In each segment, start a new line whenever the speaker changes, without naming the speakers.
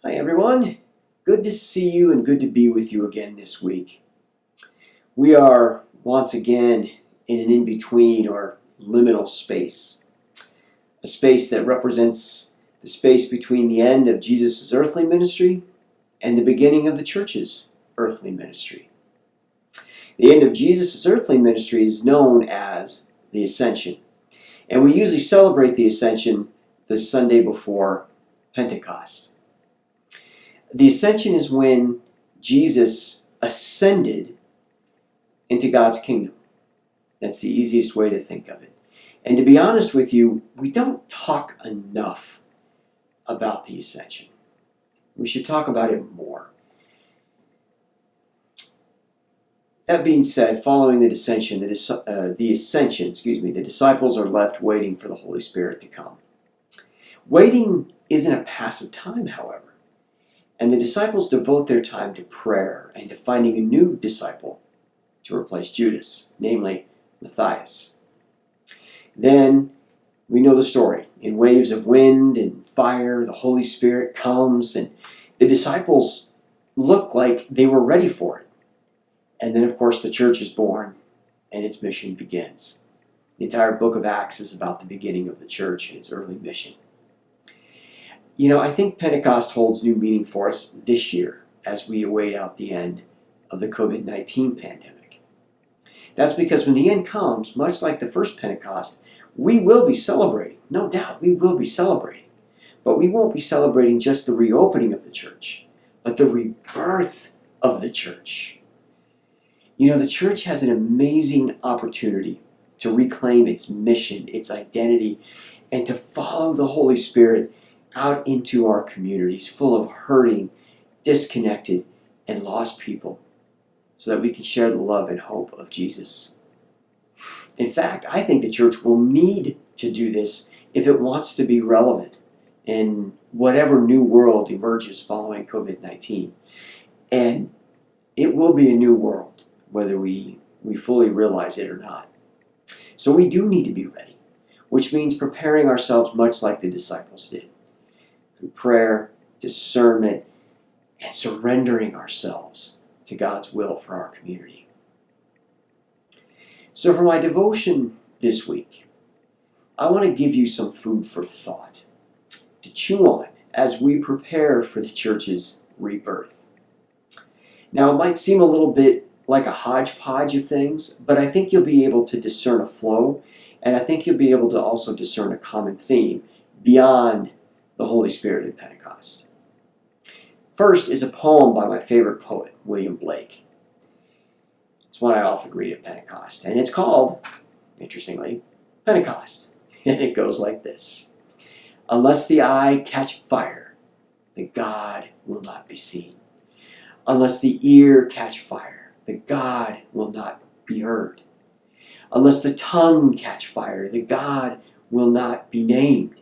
Hi everyone, good to see you and good to be with you again this week. We are once again in an in-between or liminal space, a space that represents the space between the end of Jesus' earthly ministry and the beginning of the church's earthly ministry. The end of Jesus' earthly ministry is known as the Ascension, and we usually celebrate the Ascension the Sunday before Pentecost. The Ascension is when Jesus ascended into God's kingdom. That's the easiest way to think of it. And to be honest with you, we don't talk enough about the Ascension. We should talk about it more. That being said, following the ascension, the disciples are left waiting for the Holy Spirit to come. Waiting isn't a passive time, however. And the disciples devote their time to prayer and to finding a new disciple to replace Judas, namely Matthias. Then we know the story. In waves of wind and fire, the Holy Spirit comes, and the disciples look like they were ready for it. And then, of course, the church is born and its mission begins. The entire book of Acts is about the beginning of the church and its early mission. You know, I think Pentecost holds new meaning for us this year as we await out the end of the COVID-19 pandemic. That's because when the end comes, much like the first Pentecost, we will be celebrating. No doubt, we will be celebrating. But we won't be celebrating just the reopening of the church, but the rebirth of the church. You know, the church has an amazing opportunity to reclaim its mission, its identity, and to follow the Holy Spirit out into our communities full of hurting, disconnected, and lost people so that we can share the love and hope of Jesus. In fact, I think the church will need to do this if it wants to be relevant in whatever new world emerges following COVID-19. And it will be a new world, whether we fully realize it or not. So we do need to be ready, which means preparing ourselves much like the disciples did, through prayer, discernment, and surrendering ourselves to God's will for our community. So for my devotion this week, I want to give you some food for thought to chew on as we prepare for the church's rebirth. Now, it might seem a little bit like a hodgepodge of things, but I think you'll be able to discern a flow, and I think you'll be able to also discern a common theme beyond the Holy Spirit at Pentecost. First is a poem by my favorite poet, William Blake. It's one I often read at Pentecost, and it's called, interestingly, Pentecost. And it goes like this: Unless the eye catch fire, the God will not be seen. Unless the ear catch fire, the God will not be heard. Unless the tongue catch fire, the God will not be named.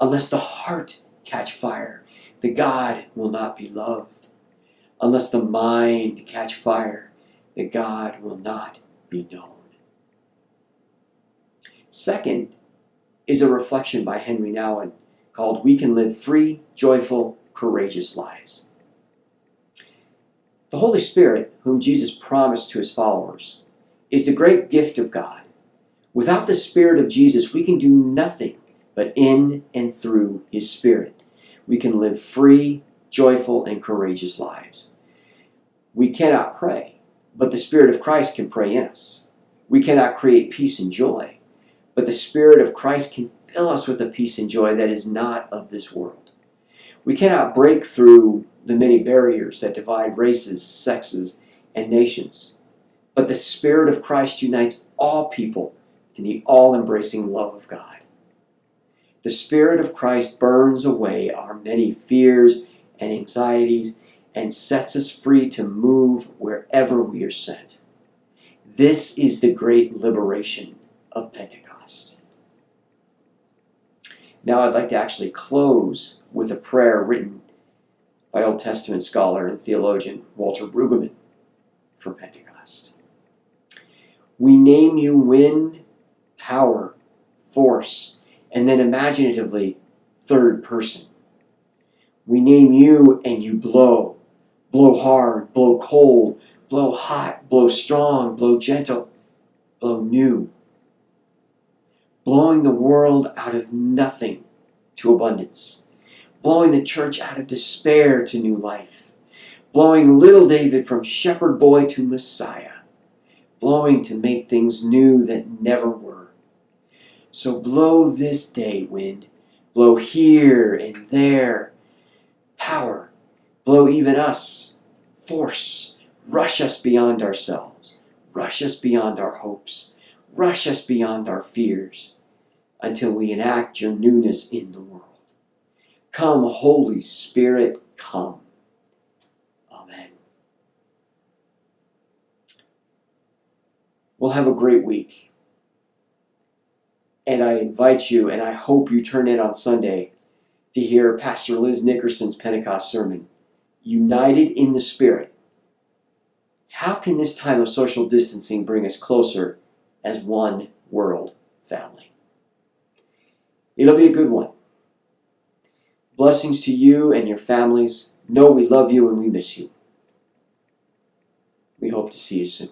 Unless the heart catch fire, the God will not be loved. Unless the mind catch fire, the God will not be known. Second is a reflection by Henry Nouwen called We Can Live Free, Joyful, Courageous Lives. The Holy Spirit, whom Jesus promised to his followers, is the great gift of God. Without the Spirit of Jesus, we can do nothing but in and through his Spirit, we can live free, joyful, and courageous lives. We cannot pray, but the Spirit of Christ can pray in us. We cannot create peace and joy, but the Spirit of Christ can fill us with a peace and joy that is not of this world. We cannot break through the many barriers that divide races, sexes, and nations, but the Spirit of Christ unites all people in the all-embracing love of God. The Spirit of Christ burns away our many fears and anxieties and sets us free to move wherever we are sent. This is the great liberation of Pentecost. Now I'd like to actually close with a prayer written by Old Testament scholar and theologian Walter Brueggemann for Pentecost. We name you wind, power, force, and then imaginatively, third person. We name you and you blow. Blow hard, blow cold, blow hot, blow strong, blow gentle, blow new. Blowing the world out of nothing to abundance. Blowing the church out of despair to new life. Blowing little David from shepherd boy to Messiah. Blowing to make things new that never were. So blow this day, wind. Blow here and there. Power. Blow even us. Force. Rush us beyond ourselves. Rush us beyond our hopes. Rush us beyond our fears. Until we enact your newness in the world. Come, Holy Spirit, come. Amen. We'll have a great week. And I invite you, and I hope you turn in on Sunday to hear Pastor Liz Nickerson's Pentecost sermon, United in the Spirit. How can this time of social distancing bring us closer as one world family? It'll be a good one. Blessings to you and your families. Know we love you and we miss you. We hope to see you soon.